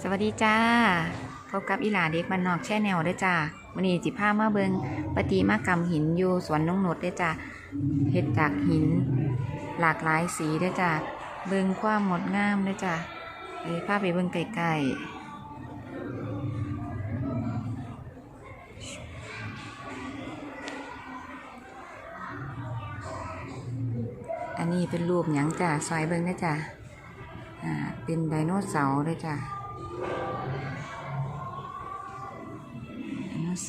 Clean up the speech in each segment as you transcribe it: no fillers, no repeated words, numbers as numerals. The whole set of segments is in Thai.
สวัสดีจ้าพบกับอีหลาเด็กบ้านนอกแช่แนวด้วยจ้าวันนี้จิพามาเบิงประติมากรรมหินอยู่สวนนงนุชด้วยจ้าเฮ็ดจากหินหลากหลายสีด้วยจ้าเบิงความงดงามด้วยจ้าพาไปเบิงไกลๆอันนี้เป็นรูปหยังจ้าซอยเบิงด้วยจ้าเป็นไดโนเสาร์ด้วยจ้า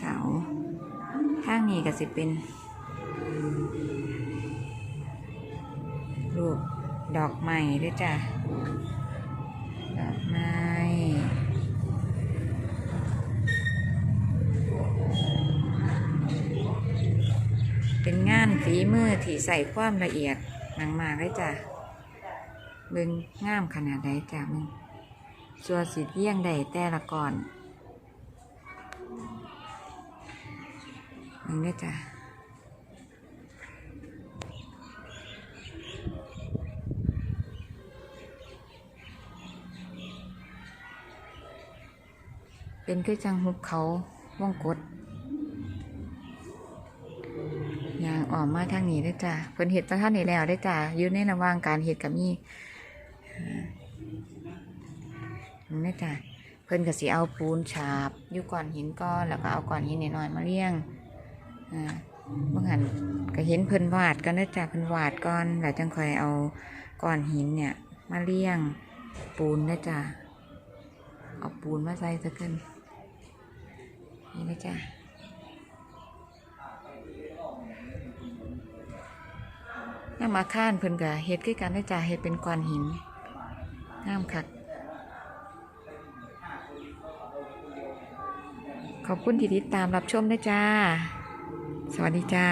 เสาข้างนี้ก็สิเป็นรูปดอกไม้ด้วยจ้ะดอกไม้เป็นงานฝีมือที่ใส่ความละเอียดมากๆเลยจ้ะเบิ่งงามขนาดใดจ้ะมึงชัวสิเยี่ยงใดแต่ละก่อนมึงได้จ้ะเป็นคือจังหุบเขาว่องกดยางออกมาทางนี้ได้จ้ะเพิ่นเห็ดประท่านนี่แล้วได้จ้ะอยู่ในระหว่างการเห็ดกับนี่มึงได้จ้ะเพิ่นก็สิเอาปูนฉาบอยู่ก่อนหินก้อนแล้วก็เอาก่อนหินน้อยๆมาเลี้ยงบางหันก็เห็นเพิ่นวาดกันได้จ้ะเพิ่นวาดก่อนแล้วจังค่อยเอาก้อนหินเนี่ยมาเลี้ยงปูนได้จ้ะเอาปูนมาใส่ซะขึ้นนี่นะจ้ะน้ำมาข้านเพิ่นก็เฮ็ดคือกันได้จ้ะเฮ็ดเป็นก้อนหินงามคักขอบคุณที่ติดตามรับชมด้วยจ้าสวัสดีจ้า